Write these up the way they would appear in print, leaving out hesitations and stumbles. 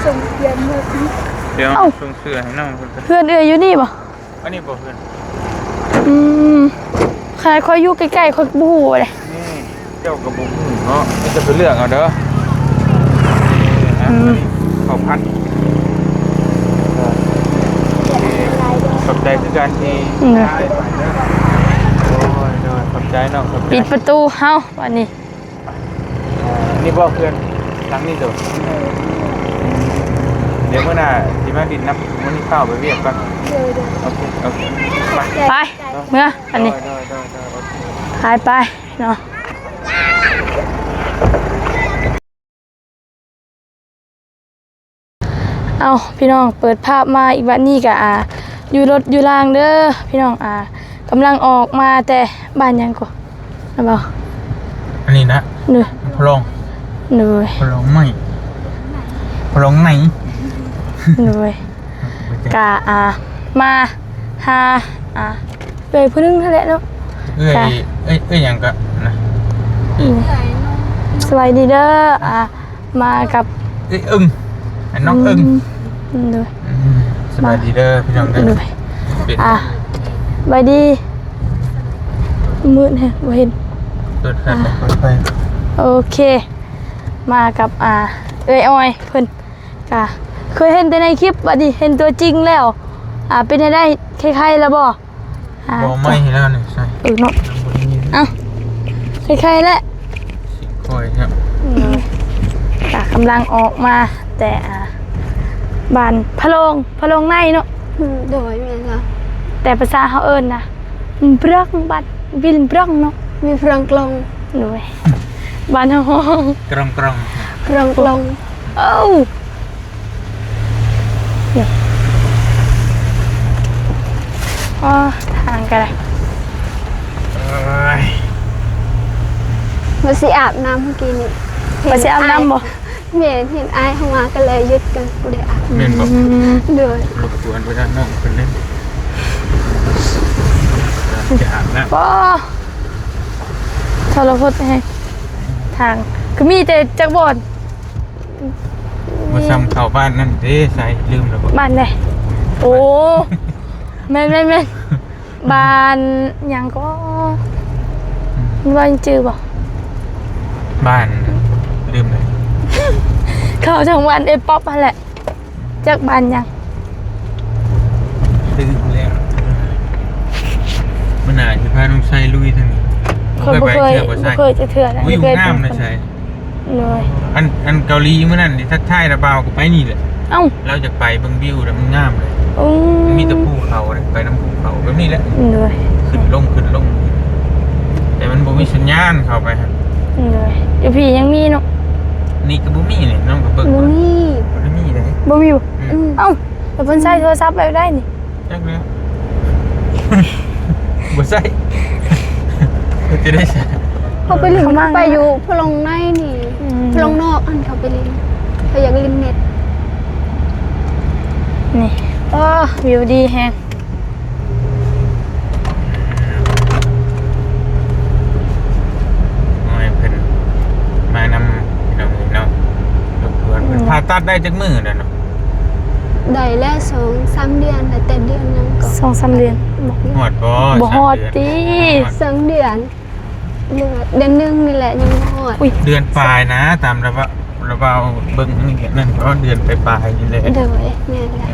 ส่งเพื่อนมาเดี๋ยวส่งเสื้อให้น้องเพื่อนอยู่นี่บ่อันนี้บ่เพื่อนใครคอยอยู่ใกล้ๆคอยบู๊เลยนี่เจ้ากระบุงเนาะจะไปเลือกเอาเด้อเขาพัดขอบใจคือการที่ได้ไปเด้อโอ้ยเด้อขอบใจน้องขอบใจปิดประตูเฮาวันนี้นี่บ่เพื่อนหลังนี่เด้อเดี๋ยวเมื่อหน้าที่มาดินน้ำมันนี่ข้าวไปเวียกก่อนโอเคไปเมื่ออันนี้ไปเนาะเอาพี่น้องเปิดภาพมาอีกวันนี้ก็อยู่รถอยู่รางเด้อพี่น้องกำลังออกมาแต่บ้านยังก่อนนะบ่อันนี้นะหนึ่งพลองหนึ่งพลองไม่พลองไหนหนึ่งกะมาหาเอ้ยเพิ่นนึงนั่นแหละเนาะเอ้ยหยังกะนะสวัสดีเด้อมากับอึ้งน้องอึ้งด้วยสวัสดีเด้อพี่น้องเด้อสวัสดีมืดแฮะบ่เห็นเปิดไฟโอเคมากับเอ้ยอ้อยเพิ่นกะเคยเห็นแต่ในคลิปบัดนี้เห็นตัวจริงแล้วเป็นได้คล้ายๆแล้วบ่ไม่เห็นแล้วนี่ใช่เนาะคล้ายๆแล้วโอ้ยครับกำลังออกมาแต่บ้านพะโลงในเนาะโดยแม่ค่ะแต่ภาษาเขาเอิ้นนะบรักบัดวิลบรักเนาะมีพลังกลองด้วยบ้านเฮากรองพลังกลองทางกันเลยมาสิอาบน้ำเมื่อกี้นี่มาสิอาบน้ำบ่เห็นไอ้เข้ามาก็เลยยึดกันกูได้อาบเล่นบ่เดือดรบกวนไปด้านนอกคนเล่นจะอาบน้ำบ่ทรพจน์ให้ทางคือมีแต่จักบ่อนมาซ้ำเข้าบ้านนั่นเด้ใส่ลืมแล้วบ่บ้านเลยโอ้แม่บ้านยังก็บ้านจื้อบ่บ้านลืมเลยเขาทั้งวันป๊อปนั่นแหละจากบ้านยังลืมแล้วมันน่าจะพาน้องชายลุยทางนี้เคยจะเถื่อนนะวิ่งน้ำนะใช่เลยอันเกาหลีเมื่อนั้นทักทายระเบาก็ไปนี่แหละเราจะไปเบิ่งวิวแล้วมันงามเลยมีแต่ภูเขาเลยไปน้ำภูเขาแบบนี้แหละขึ้นลงแต่มันบ่มีสัญญาณเข้าไปครับเลยเดี๋ยวพี่ยังมีเนาะนี่ก็บ่มีเลยน้องก็เบิ่งบ่มีเลยบ่มีแต่เพิ่นใช้โทรศัพท์แบบได้นี่จักแล้วบ่ใช่จะได้ใช่เขาไปลินไปอยู่พลงในนี่พลงนอกอันเขาไปลินเขาอยากลินเน็ตนี่วิวดีแฮงมานำน้องเนาะรบกวนผ่าตัดได้จักมื้อนั่นเนาะได้แล้ว2-3 เดือนแต่เดือนยังก็2-3 เดือนฮอดบ่ฮอดติ2 เดือนเดือนนึงนี่แหละยังฮอดเดือนปลายนะตามระบาเบิ่งนี่นั่นก็เดือนปลายนี่แหละเด้อนี่แหละ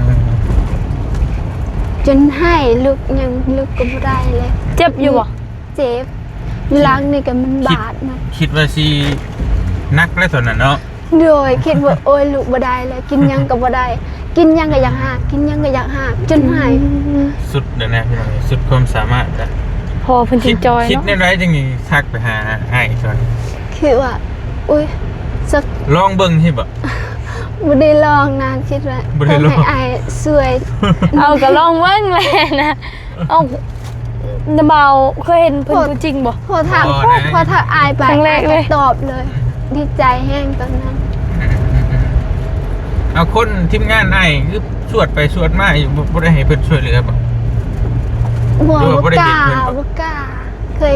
จนให้ลุกยังลุกก็บ่ได้เลยเจ็บอยู่บ่เจ็บล้างนี่ก็มันบาดมันคิดว่าสินักแล้วตอนนั้นเนาะโดยคิดว่าโอ้ยลูกบ่ได้เลยกินยังก็บ่ได้กินยังก็อยากหากกินยังก็อยากหากจนหายสุดแล้วนะพี่น้องสุดความสามารถแล้วพอเพิ่นสิจอยเนาะคิดในไรจังนี่ทักไปหาอ้ายก่อนคือว่าอุ้ยสักลองเบิ่งใช่บ่บ่ได้ลองนานคิดว่าบ่ได้ลองให้อ้ายสวยก็ลองเบิ่งแหละนะเบาเคยเห็นเพิ่นตัวจริงบ่พอถามอ้ายไปครั้งแรกเลยตอบเลยดีใจแห้งตอนนั้นเอาคนทีมงานอ้ายคือสวดไปสวดมาอยู่บ่ได้ให้เพิ่นช่วยเหลือบ่บ่กล้าเคย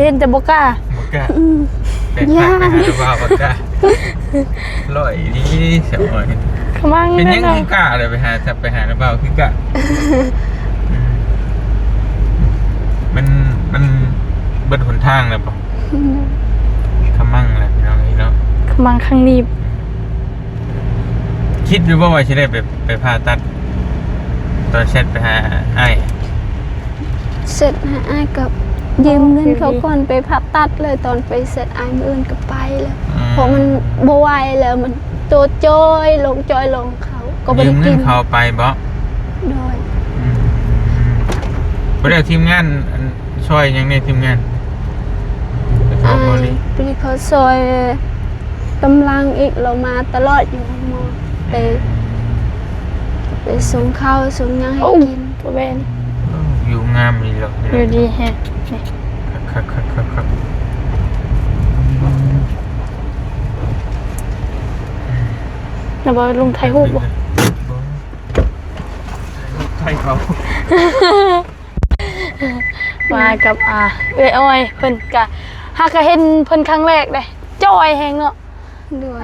เห็นแต่บ่กล้า ไปหาระบาวปากกาลอยดีเสียอ่อย ขมัง เป็นยัง ไง คือกะเลยไปหาระบาวคือกะมันเบิดหนทางเลยป่ะขมั่งแหละพี่น้องนี่เนาะ ขมังข้างนี้ คิดดูว่าจะได้ไปผ่าตัดตอนเช็ดไปหาไอ้ เสร็จหาอ้ายกับยืมเงินเขาก่อนไปผ่าตัดเลยตอนไปเสร็จอ้ายมื้ออื่นก็ไปแล้วเพราะมันบ่ไหวแล้วมันโตจอยลงเขาก็บ่ ยื ได้ มเงิ กิ น น เขาไปบ่ โดย พอได้ทีมงานช่วยยังในทีมงานไปขอ อ้า บ ย ริ ปีเขาซอยกำลังอีกเรามาตลอดอยู่หมอไปส่งข้าวส่งหยังให้กิน ตัวแบน อยู่งามดีหรอก อยู่ดีแฮะนี่ ครับ แล้วบอกลงไทยฮูบบ่ ไทยเขา มากับเอ้ยอ้อยเพิ่นกะหากะเห็นเพิ่นครั้งแรกเลยจอยแฮงเนาะ ด้วย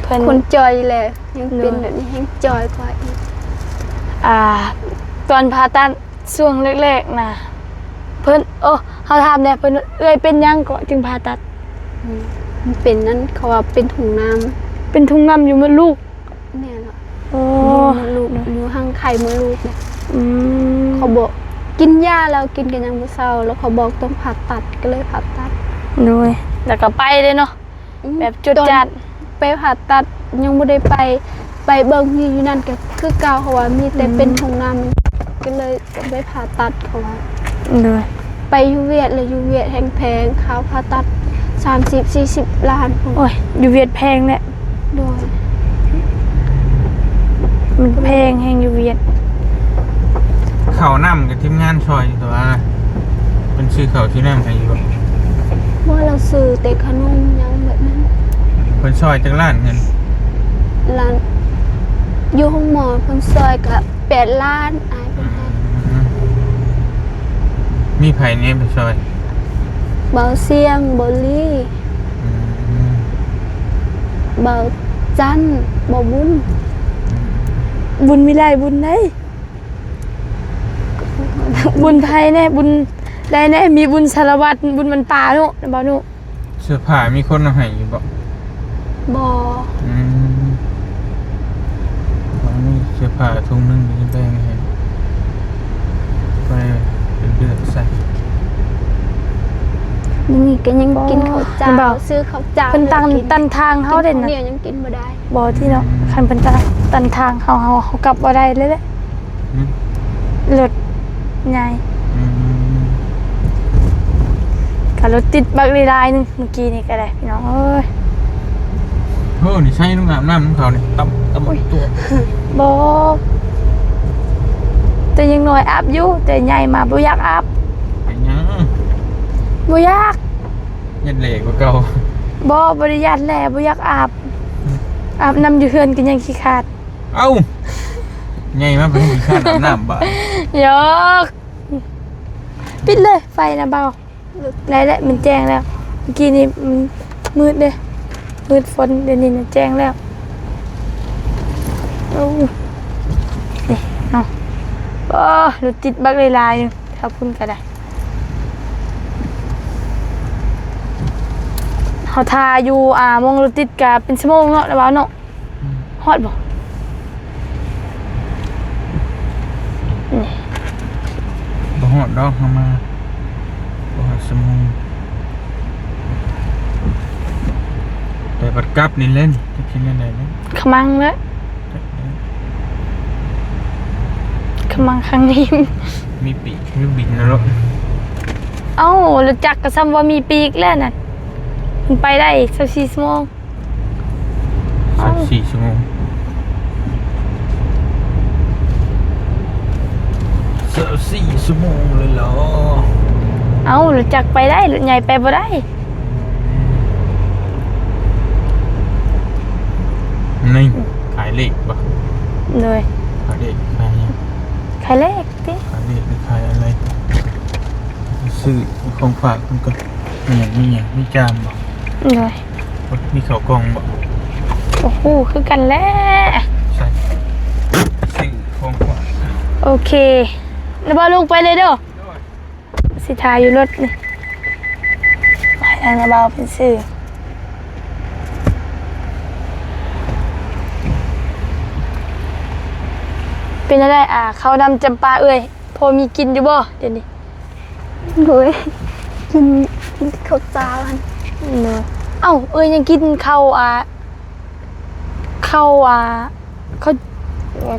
เพิ่น คนจอยเลยยังเป็นแบบนี้ยังจอยกว่าอีก ตอนผ่าตัดช่วงแรกๆนะเพิ่นเฮาถามเนี่ยเพิ่นเอ้ยเป็นหยังก็จึงผ่าตัด มันเป็นนั้นเขาว่าเป็นถุงน้ เป็นทุ่งน้ำอยู่มดลูก ำเนี่ยเหรอ โอ้ มดลูกอยู่ห้างไข่มดลูกเนี่ย อืม เขาบอกกินยาแล้วกินกันยังไม่เศร้าแล้วเขาบอกต้องผ่าตัดก็เลยผ่าตัด ด้วยแล้วก็ไปเลยเนาะแบบจุดจัด ไปผ่าตัดยังไม่ได้ไปเบิ่งอยู่นั่นก็คือเก่าเขาว่ามีแต่เป็นถุงน้ำก็เลยไปผ่าตัดเขาว่า ด้วย ไปยูเวียดเลยยูเวียดแพงๆเขาผ่าตัด30-40 ล้านพุ่น โอ้ยอยู่เวียดแพงเนี่ย ด้วย มันแพงแฮงอยู่เวียด เขานำกับทีมงานช่วยตัวเป็นชื่อเขาชื่อนั่งใครอยู่บ่ ว่าเราซื้อแต่ขนมยังแบบนั้น เป็นช่วยจากล้านเงิน ร้านอยู่ห้องหมอเพิ่นซอยกับ8 ล้านอายเพิ่นให้ มีไผ่เนี่ยไปช่วย เบาเสียงเบาลี่เบาจันเบาบุญ บุญวิไลบุญไหนบุญไทยแน่บุญได้แน่มีบุญสารวัตรบุญมันป่าเนาะบ่าวนุ เสื้อผ้ามีคนเอาให้อยู่บ่ บ่ มีเสื้อผ้าทุ่งนึงมีแบ่งให้ไปเป็นเดือดใส่ นี่ก็ยังกินข้าวเจ้าซื้อข้าวเจ้า เพิ่นตันทางเฮาเด่น น่ะ น่ะ เดียวยังกินบ่ได้ บ่ที่เนาะคันเพิ่นตันทางเฮากลับบ่ได้เลยแหละรถใหญ่ก็รถติดบักลายนึงเมื่อกี้นี่ก็ได้พี่น้องเอ้ย โอ้นี่ใช่ลูกน้ำของเขาเนี่ยตำตัว บ่แต่ยังน้อยอาบอยู่แต่ใหญ่มาบ่อยากอาบ เป็นยัง บ่อยาก ยัดเหล็กกว่าเก่า บ่ได้ญาติแลบ่อยากอาบน้ำอยู่เฮือนก็ยังขี้ขาด เอ้าไงมาเป็นข้าน้ำบ่าย ยกปิดเลยไฟนะเบาไรแล้วมันแจ้งแล้วเมื่อกี้นี่มันมืดเลยมืดฝนเดี๋ยวนี้นะแจ้งแล้วโอ้นี่เอารถติดบักลายๆนึงขอบคุณก็ได้เขาทาอยู่มองรถติดกับเป็นชั่วโมงเนาะแล้วเนาะฮอดบ่นี่ บ่หอดดอกเข้ามาบ่หอดสมุนแต่ปัดกลับนี่เล่นจะกินอะไรเล่น ขมังแล้วขมังครั้งนี้ มีปีกมีบินนรก เอ้ารู้จักกับซ้ำว่ามีปีกแล้วน่ะมันไปได้24 ชั่วโมง 4 ชั่วโมง4 ชั่วโมงเลยเหรอ เอ้ารู้จักไปได้รถใหญ่ไปบ่ได้ นี่ขายเหล็กปะ เลย ขายเหล็กขายยัง ใครแรกติ ขายเหล็กหรือขายอะไรซื้อของฝากมันก็มีอย่างมีจามบ่ เลย มีข้าวกล่องบ่ โอ้โหคือกันแหล้ว ใช่สิ่งของขวัญ โอเคแล้วบ่ลูกไปเลยเด้อสิทาอยู่รถนี่ไปทางนาบาวเป็นสื่อเป็นอะไรข้าวดำจำปาเอ้ยพอมีกินอยู่บ่เดี๋ยวนี้ โดยกินข้าวจ้ามัน เนอะเอ้าเอ้ยยังกินข้าวข้าว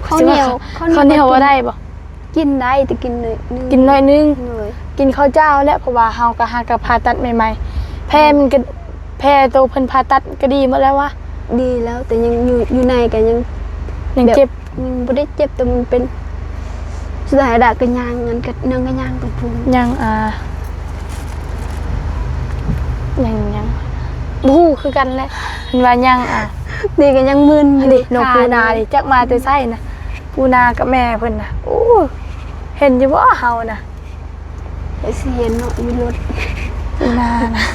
ข้าวเหนียวว่าได้บ่ กินได้แต่กินหน่อยนึง กินน้อยนึง เลย กินข้าวเจ้าแล้วเพราะว่าเฮาก็หากับผ่าตัดใหม่ๆแพ้มันก็แพ้ตัวเพิ่นผ่าตัดก็ดีหมดแล้ววะ ดีแล้วแต่ยังอยู่ในกันยัง ยังเจ็บ ยังบ่ได้เจ็บแต่มันเป็นสุดท้ายดะก็ย่างเงินก็นั่งก็ย่างไปพุ่น ยังยังบู้คือกันแหละเห็นว่ายังนี่ก็ยังมึนอยู่ ดินกปูนาดิจักมาแต่ไส้นะปูนากับแม่เพิ่นน่ะโอ้เห็นอยู่บ่เฮาน่ะ ไปสิเห็นเนาะอยู่รถ ปูนานะ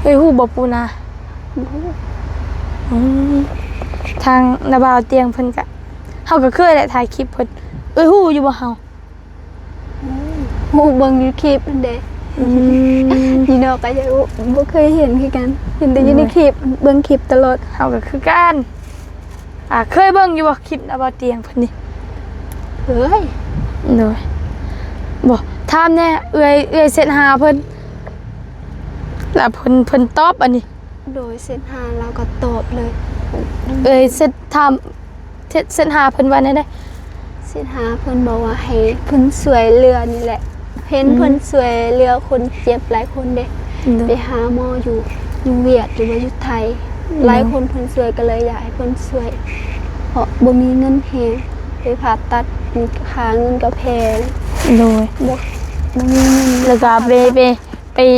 เอ้ยฮู้บ่ปูนาทางนาบาวเตียงเพิ่นก็เฮาก็เคยแหละถ่ายคลิปเพิ่นเอ้ยฮู้อยู่บ่เฮา ฮู้เบิ่งอยู่คลิปนั่นเด้พี่น้องก็ยังบ่เคยเห็นคือกันเห็นแต่อยู่ในคลิปเบิ่งคลิปตลอด เฮาก็คือกันเคยเบิ่งอยู่บ่คลิปนาบาวเตียงเพิ่นนี่ เฮ้ย โดยบ่ถามแน่เอื้อยเสร็จหาเพิ่นแล้วเพิ่นตอบอันนี้ โดยเส้นทางเราก็ตอบเลย เอ้ยเสร็จถามเส้นหาเพิ่นว่าแน่ได้ เส้นหาเพิ่นบอกว่าให้เพิ่นสวยเรือนี่แหละเห็นเพิ่นสวยเรือคนเจ็บหลายคนเด้ไปหาหมออยู่เวียดหรือว่าอยู่ไทยหลายคนเพิ่นสวยก็เลยอยากให้เพิ่นสวยเพราะบ่มีเงินแฮงไปผ่าตัดค่าเงินก็แพง โดย บ่มีเงิน แล้วก็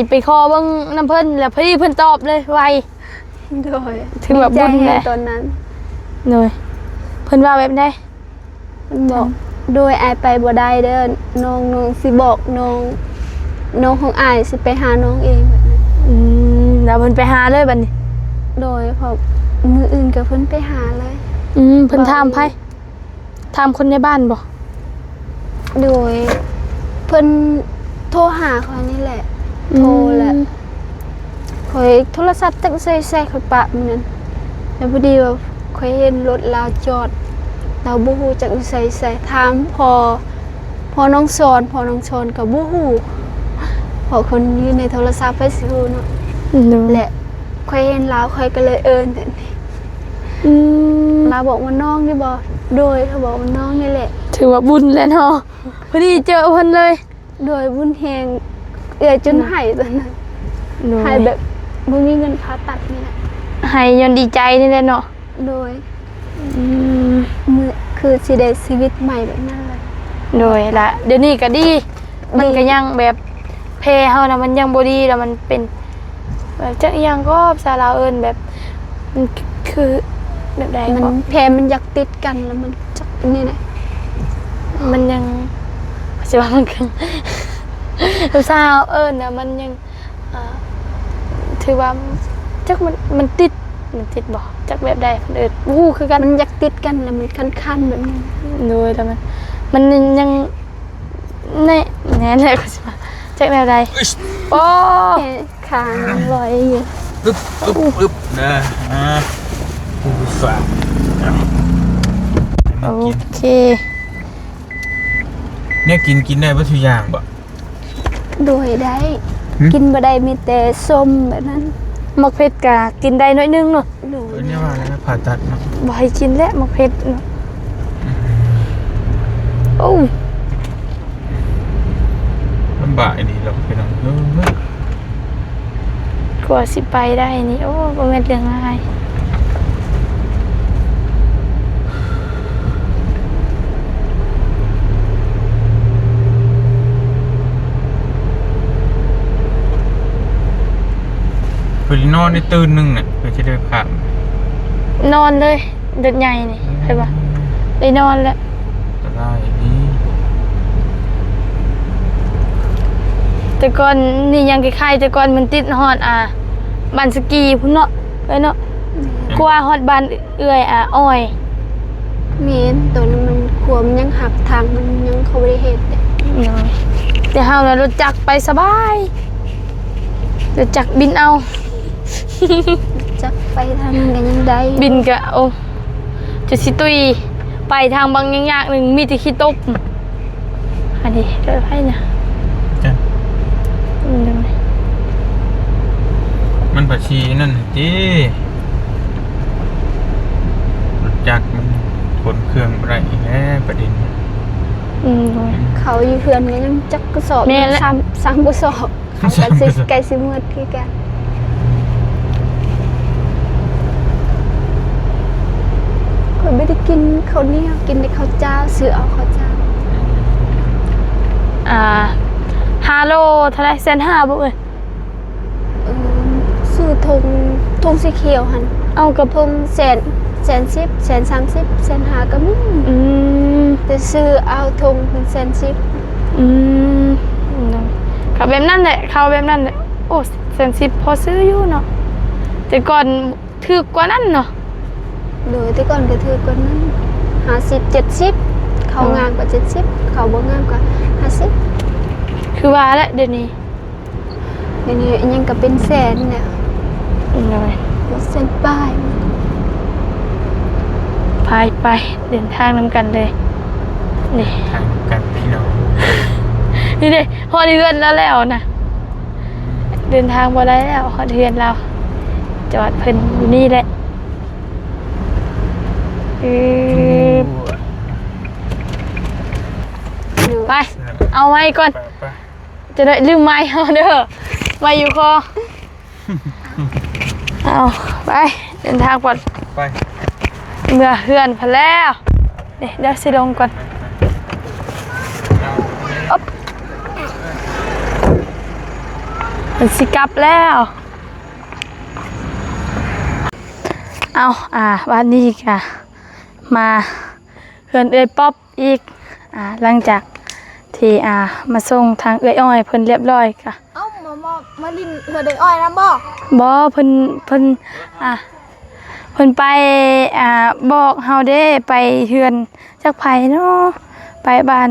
ไปขอเบิ่งน้ำเพิ่นแล้วพอดีเพิ่นตอบเลยไว โดย ถือว่าบุญ ดีใจ แหละ ตอนนั้น โดยเพิ่นว่าแบบใด มันบอกโดยอายไปบ่ได้เด้อน้องสิบอกน้องของอายสิไปหาน้องเองแบบนั้น แล้วเพิ่นไปหาเลยบัดนี้ โดยพอมืออื่นกับเพิ่นไปหาเลย เพิ่นถามไผถามคนในบ้านบ่ โดยเพิ่นโทรหาเขานี่แหละโทรแหละคอยโทรศัพท์จักใส่เขาปะมันนั้นแล้วพอดีว่าคอยเห็นรถลาวจอดเราบ่ฮู้จักใส่ถามพอน้องสอนกับบ่ฮู้พอคนอยู่ในโทรศัพท์ไปสิฮู้เนาะและคอยเห็นลาวคอยก็เลยเอิ้นแต่นี่ลาวบอกว่าน้องนี่บ่โดยเขาบอกว่าน้องนี่แหละ ถือว่าบุญแล้วเนาะพอดีเจอเพิ่นเลย โดยบุญแฮงจนหายตอนนั้นหายแบบบ่มีเงินผ่าตัดนี่แหละ ให้ยนดีใจนี่แหละเนาะ โดยมือคือสิได้ชีวิตใหม่แบบนั้นเลย โดยละเดี๋ยวนี้ก็ดีมันก็ยังแบบเพเฮานะมันยังบ่ดีแล้วมันเป็นแบบจักอย่างก็สาราเอิ้นแบบมันคือแบบใด มัน ก็ แพรมันอยากติดกันแล้วมันจักนี่แหละ มันยังสิว่ามันคือสาวเอิ้นน่ะมันยังถือว่าจักมันติดบ่จักแบบใดเพิ่นเอิ้นฮู้คือกัน มันอยากติดกันแล้วมันคันๆแบบนี้ โดยแล้วมันยังแน่แหละก็สิว่าจักแบบใดโอ้ แค่ขาลอยอยู่ อึบนะผู้ฝากมา โอ กิน เค เนี่ยกินได้วัตถุอย่างบ่ โดยได้กินบ่ได้มีแต่ส้มแบบนั้น มักเผ็ดก็กินได้น้อยนึงเนาะ โดย เนี่ยว่าแล้วผ่าตัดเนาะ บ่ให้กินแล้วมักเผ็ดเนาะโอ้ ลำบากดีเราไปน้อง กว่าสิไปได้นี่โอ้บ่แม่นเรื่องง่าย คือนอนในตื่นนึงเนี่ยเพื่อจะได้ผ่าน นอนเลยเด็กใหญ่นี่ใช่ปะได้นอนแล้ว จะได้นี่ แต่ก่อนนี่ยังคล้ายๆแต่ก่อนมันติดฮอด บ้านสกีพุ่นเนาะเนาะกว่าฮอดบ้านเอื้อยอ้อย เมนตัวนั้นมันขวมยังหักทางมันยังเขาไม่ได้เห็ดเด้ แต่เฮาน่ะรถจักรไปสบายรถจักรบินเอา จักไปทางกันยังได้ บินก็โอ้จะสิตุยไปทางบางยากๆหนึงมีแต่ขี้ตบอันนี้เด้อไผน่ะ จ้ะ เด้อ มันผัดชีนั่นจีรถจักรมันขนเครื่องอะไรแค่ประเด็น โดย เขาอยู่เพื่อนกันยังจักกระสอบ แม่นแล้ว ซ้ำกระสอบเขาก็สิไกลสิมืดคือกันคนไม่ได้กินข้าวเหนียวกินแต่ข้าวเจ้าซื้อเอาข้าวเจ้า 5 โลเท่าไหร่1.5บ่เอ้ย ซื้อธงสีเขียวหัน เอากับ ธง110 130 150ก็มี แต่ซื้อเอาธงเป็น110 เขาแบบนั้นแหละเขาแบบนั้นแหละโอ้10พอซื้ออยู่เนาะแต่ก่อนถูกกว่านั้นเนาะ โดยแต่ก่อนก็ถือกว่านั้น50 70เขางามกว่า70เขาบ่งามกว่า50 คือว่าแล้วเดี๋ยวนี้ เดี๋ยวนี้ยังก็เป็นแสนเนี่ย เลย เส้นป้าย ไปเดินทางนำกันเลยนี่ ทางกันพี่น้อง นี่เด้ฮอดเฮือนแล้วนะเดินทางบ่ได้แล้วฮอดเฮือนเราจอดเพิ่นอยู่นี่แหละไปเอาไว้ก่อน ไป จะได้ลืมไม้เอาเด้อไม้อยู่คอเอาไปเดินทางก่อน ไป เมื่อเฮือนพอแล้วเดี๋ยวสิลงก่อนอ๊บมันสิกลับแล้วเอาวันนี้ค่ะมาเฮือนเอ้ยป๊อบอีกหลังจากที่มาส่งทางเอ้ยอ้อยเพิ่นเรียบร้อยค่ะ เอ้ามาลินเหือได้อ้อยนะบ่ บ่เพิ่นเพิ่นไปบอกเฮาเด้ไปเฮือนจักไผเนาะไปบ้าน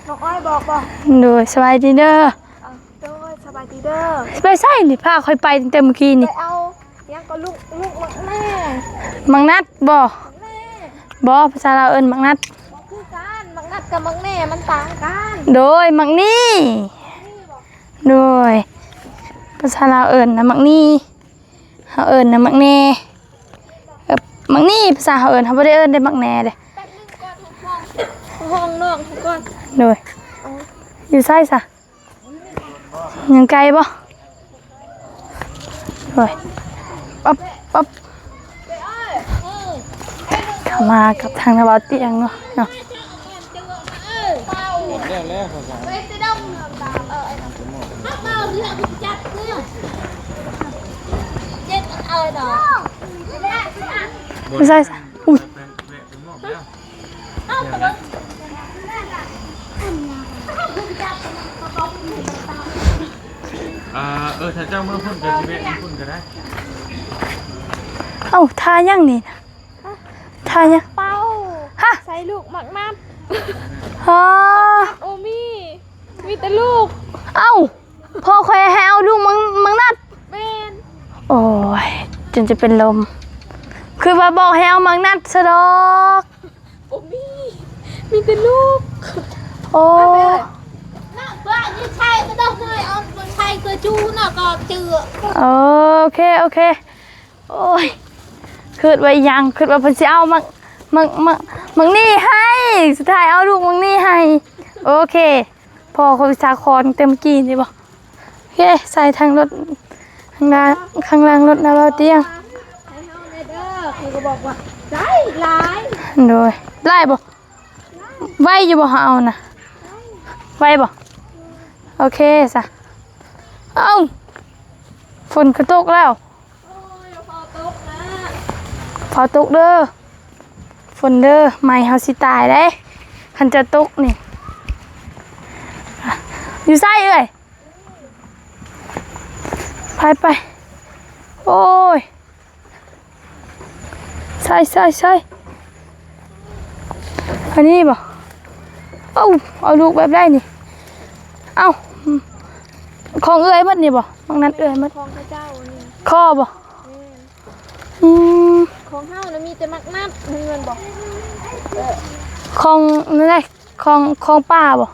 น้องอ้อยบอกบ่ โดยสบายดีเด้อ โดยสบายดีเด้อ ไปใส่นี่พาค่อยไปตั้งแต่เมื่อกี้ ไป นี่ เอายังก็ลูกมักแม่ มังนัดบ่ แม่ บ่ภาษาลาวเอิ้นมังนัด บ่คือกันมักนัดกับมักแม่มันต่างกัน โดยมักนี่โดยภาษาลาวเอิ้นนะมักนี่เฮาเอิ้นนะมักแน่มักนี่ภาษาเฮาเอิ้นเฮาบ่ได้เอิ้นได้มักแน่เด้ แป๊บนึงก่อนห้องนอกทุกคน โดยอยู่ไสซะยังไกลบ่โดยปั๊บเข้ามากับทางนาบาเตียงเนาะไม่ใช่สิอุ้ย ถ้าเจ้าเมื่อพุ่นก็ชีวิตพุ่นก็ได้ เอ้าทายังนี่นะทายัง เป้า ฮะ ใส่ลูกมักนัด ฮะ โอมี่มีแต่ลูก เอ้าพ่อคอยให้เอาดูมังนัด แม่น โอ้ยจนจะเป็นลมคือว่าบอกให้เอามังนัดซะดอก โอมี่มีแต่ลูก โอ้ น่ะบ้านนี่ใช่ก็ต้องเลยเอาคนไทยเกลือจูน่ะก็เจือ โอเคโอ้ยคืดไว้ยังคืดว่าเพิ่นสิเอามังนี่ให้สุดท้ายเอาลูกมังนี่ให้โอเคพอคนสาครเต็มกี่นี่บ่โอเคใส่ทางรถข้างล่างรถนะบ่าวเตียง ให้เฮาในเด้อคือก็บอกว่าได้หลาย โดยไล่บ่ไว้อยู่บ่เฮาเอานะไว้บ่โอเคซะเอ้าฝนก็ตกแล้ว โอ้ยพอตกนะ พอตกเด้อฝนเด้อไม่เฮาสิตายเด้คันจะตกนี่อยู่ไสเอ้ยไป โอ้ยใช่อันนี้บ่เอาลูกแบบได้นี่เอาของเอื้อยหมดนี่บ่บางนั้นเอื้อยหมด ของพระเจ้านี่ ข้อบ่ม ของเฮานะมีแต่มักนัดเงินบอก ของนั่นแหละของป้าบ่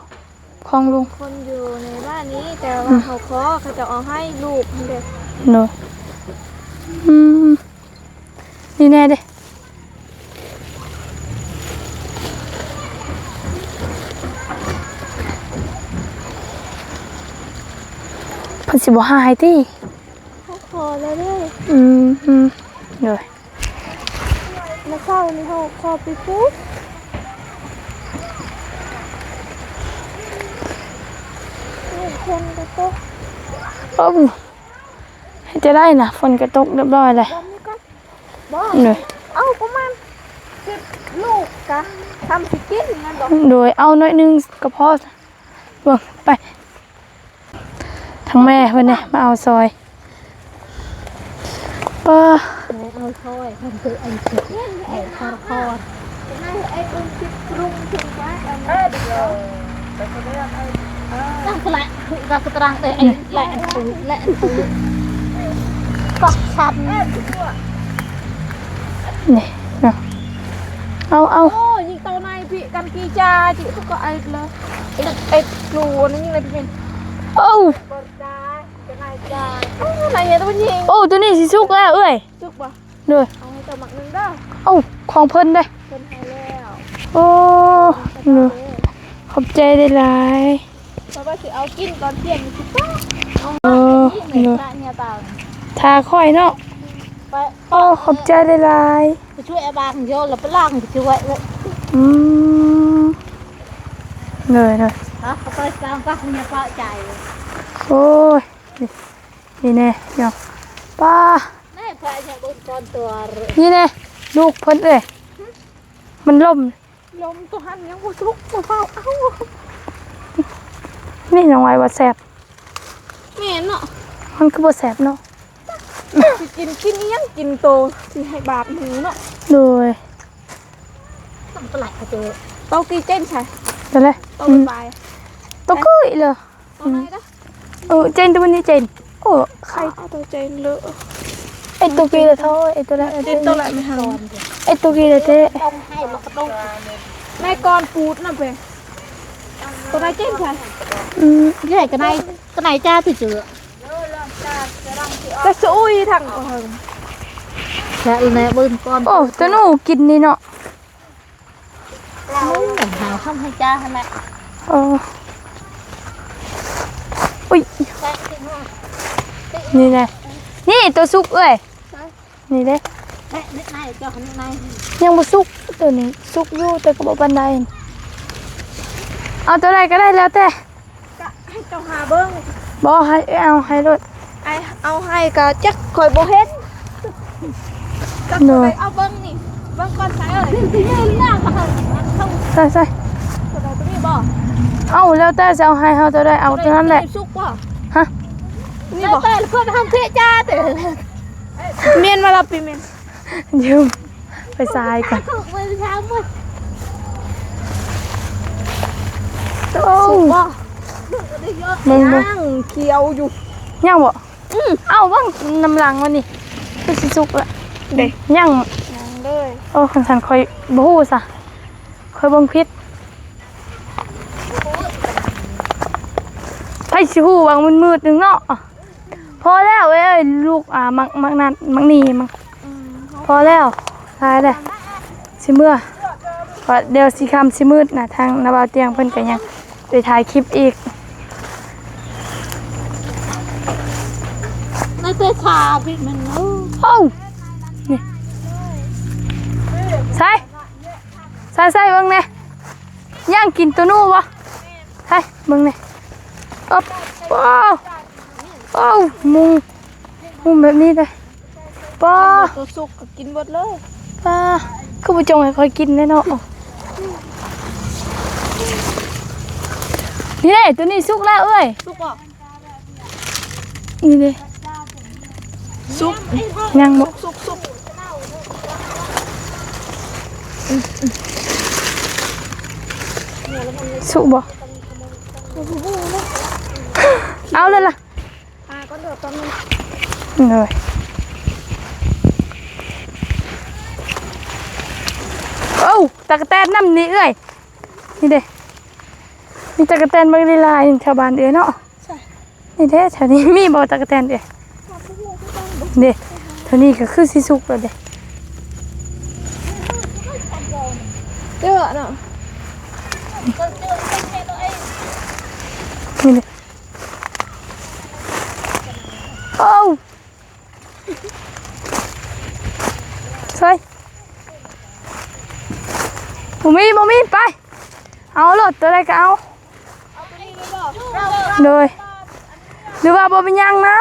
ของลุง คนอยู่ในบ้านนี้แต่ว่าเขาขอเขาจะเอาให้ลูกเด็ก เนาะนี่แน่เด้เพิ่นสิบ่หายติ เขาขอแล้วเด้อ เด้อ มาเข้านี่เขาขอไปปุ๊บลูกคนก็ตก ให้จะได้นะฝนกระตกเรียบร้อยเลย บอมนี่ก็บอม เด้อ เอาประมาณ10ลูกกะทำสิกินนั่นบอก โดยเอาหน่อยนึงก็พอเบิ่งไปทั้งแม่เพิ่นเนี่ยมาเอาซอยป้า เอาค่อยทำคือไอ้เจ็บไอ้คอด นั่นไอ้คนคิดรุงถึงไว้เอาเดี๋ยวไปก็ได้เอา ตั้งกระกระตรังไอ้แหละปูแหละปูก็ชัน นี่เนาะเอา โอ้ยิงเตาในพี่กันกีจาจิทุกก็ไอ้เลยไอ้ครูนั่นยิงอะไรพี่เป็น เอา บอดาจะนายจาอะไรเนี่ยตัวยิง โอ้ตัวนี้สิสุกแล้วเอ้ย จุกปะ เด้อ เอาให้ตัวหมักนึงเด้อ เอาของเพิ่นเด้ คนไทยแล้ว โอ้เด้อขอบใจได้หลาย เพราะว่าสิเอากินก่อนเที่ยงนี่สิป้า เออ ยิ่งเหนื่อย เด้อ ตาเนี่ยเปล่า ทาค่อยเนาะ ไป โอ้ขอบใจได้หลาย ไปช่วยอาบางโยนแล้วไปล่างไปช่วยเลย อืมเด้อ ฮะเขาไปสร้างก็เนี่ยป้าใจ โอ้ยนี่แน่เนาะป้า แม่พระเนี่ยบนก้อนตัว นี่แน่ลูกเพิ่นเอ้ยมันล่ม ลมตัวหันยังบ่สุกบ่เฝ้าเอ้า นี่น้องไว้ว่าแซ่บ แม่เนาะ มันคือบ่แซ่บเนาะ สิกินอีหยังกินโตสิให้บาปหมูเนาะ โดย ต้องปลายเจอ เต้ากีเจนใช่ เดี๋ยวเลย เต้าเป็นใบ ตัวกุ้ยเลย ตัวไหนนะ เจนตัวนี้เจนโอ้ใคร เอาตัวเจนเลอะ ไอตัวกี้เลยเท่าไอตัวแรก เจนตัวไหนไม่หัน ไอตัวกี้เลยเท่ ต้องให้มันก็ต้อง แม่กรปูดน่ะเพ่ตัวไหนเจนใช่ ใหญ่กันไหนจ้าที่เจอ จะซุยทางก็เฮง แล้วในบนก้อน โอ้ตัวหนูกินนี่เนาะ หาข้ามให้จ้าใช่ไหม โอ้อุ้ยนี่ไงนี่ตัวซุกเอ้ยนี่เด้ แม่นิดไหนเจ้าคนนิดไหน ยังบ่ซุกตัวนี้ซุกอยู่แต่ก็บ่ปานใดเอาตัวใดก็ได้แล้วแต่ ก็ให้เจ้าหาเบิ้ง บ่ให้เอาให้รถ ไอเอาให้ก็จักคอยบ่เห็นจักคอยเอาเบิ้งนี่เบิ้งก่อนใส่เอ้ย ที่ยืนหน้าก็เขา ใส่ ตัวไหนตัวนี้บ่ เอาแล้วแต่จะเอาให้เฮาตัวใดเอาตัวนั้นแหละ ซุกบ่ ฮะ นี่บ่ แต่เพื่อนทำเพี้ยจ้าแต่ เมียนมารับปีเมียน ยืมไปทรายก่อน เขาไปเช้ามืด โอ้ บ่ มึงบ่ ย่างเคี้ยวอยู่ ย่างบ่เอาบ้างน้ำหลังมันนี่คือสิสุกละ เด้ ย่าง ย่างเลย โอ้คันสันคอยบ่ฮู้ซะคอยเบิ่งพิษไผสิฮู้ว่ามันมืดนึงเนาะพอแล้วเอ้ยลูกมักนัดมักนี่มักพอแล้วตายแล้วสิเมื่อก็เดี๋ยวสิค่ำสิมืดน่ะทางนาบาวเตียงเพิ่นก็ยังไปถ่ายคลิปอีก ในเตชาพี่มัน โอ้นี่ใส่เบิ่งแน่ย่างกินตัวนู้บ่ใส่เบิ่งแน่อ๊อบว้าวมุงแบบนี้เลยป้า ตัวสุกก็กินหมดเลย ป้าคือบ่จงให้ค่อยกินแน่เนาะนี่เด้ตัวนี้สุกแล้วเอ้ย สุกบ่ นี่เด้ ตัวไหนตัวนี้บ่ นี่เด้ ตัวนี้บ่ เอาเบิ่งน้ำหลังมันนี่คือสิสุกละ สุกบ่ นี่เด้ สุก ซุก ยังบ่ ซุก สุบ่เอาเลยล่ะ ก็เดือดตอนนี้ เลยโอ้ตะกะแตนน้ำนี่เอ้ยนี่เด้มีตะกะแตนบางลีลายชาวบ้านเอ้ยเนาะนี่เด้แถวนี้มีบ่ตะกะแตนเอ้ยเด้แถวนี้ก็คือสิสุกแล้วเด้ เดือดเนาะ นี่เด้โอ้สวยบ่มีไปเอารถตัวใดก็เอาโดยหรือว่าบ่เป็นหยังนะ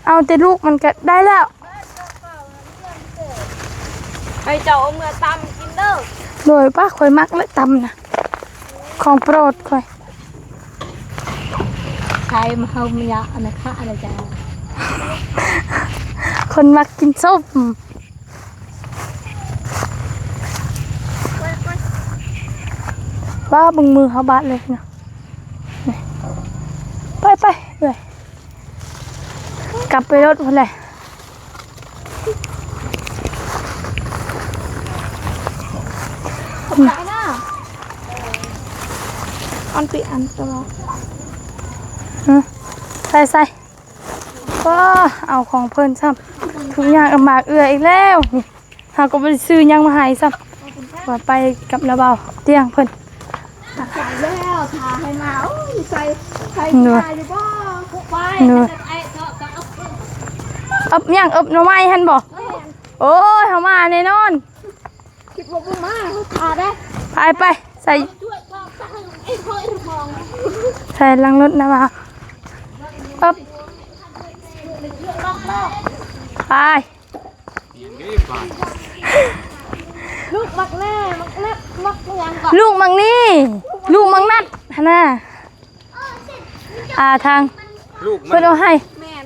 เอาแต่ลูกมันก็ได้แล้ว ไอเจ้าเอาเมื่อตำกินเด้อ โดยป้าข่อยมักเลยตำนะของโปรดข่อย ใครมาเฮามายะอันนั้นค่ะอะไรจ้า คนมักกินส้มป้าบึงมือเขาบาดเลยนะนี่ไปเลยกลับไปรถพอเลย ไปนะอันปีอันตัว ใส่ก็เอาของเพิ่นซ้ำทุกอย่างเอามากเอื้ออีกแล้วนี่หาก็ไปซื้อหยังมาให้ซ้ำว่าไปกับระเบาเตียงเพิ่น ใส่แล้วทาให้มาโอ้ยใส่ใส่ใส่หรือเปล่า ไป เนอะ ไอ้ก็เอา อบหยังอบหน่อไม้หั่นบ่โอ้ยเฮามาแน่นอน คิดว่าบ่มาทาได้ ไปใส่ ช่วยก็ตั้งไอ้พ่อไอ้ทอง ใส่ลังรถนะมาอบไป ลูกมักแน่มักแน่มักยังก่อน ลูกมังนี่ลูกมังนัดหั่นน่ะทาง ลูกมั เพิ่น น เอาให้ แม่น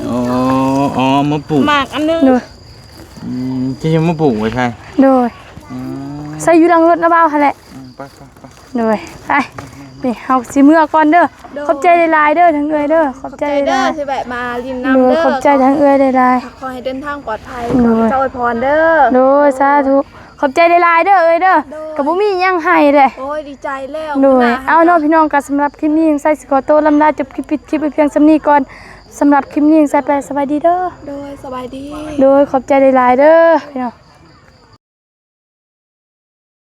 อ๋อมาปลูก หมากอันนึง โดย ที่จะมาปลูกไว้ใช่ โดยใส่อยู่ลังรถนะบ่าวหั่นแหละ ไป โดยไปนี่เฮาสิเมื่อก่อนเด้อขอบใจหลายๆเด้อทั้งเอ้ยเด้อขอบใจห เด้อ ลาย สิแบบมาลิน ๆ น้ำ โดย เด้อ ขอบใจทั้งเอ้ยหลาย ขอให้เดินทางปลอดภัย โด ขอย เจ้าอวยพรเด้อ ๆโดยสาธุขอบใจหลายๆเด้อเอ้ยเด้อก็บ่มีหยังให้เด้ โอ้ยดีใจแล้ว โดยเอาเนาะพี่น้องก็สำหรับคลิปนี้ยังใส่สิขอโตวลำลาจบคลิปปิดคลิปไปเพียงส่ำนี้ก่อนสำหรับคลิปนี้ยังใส่ไปสบายดีเด้อ โดยสบายดี โดยขอบใจหลายๆเด้อพี่น้อง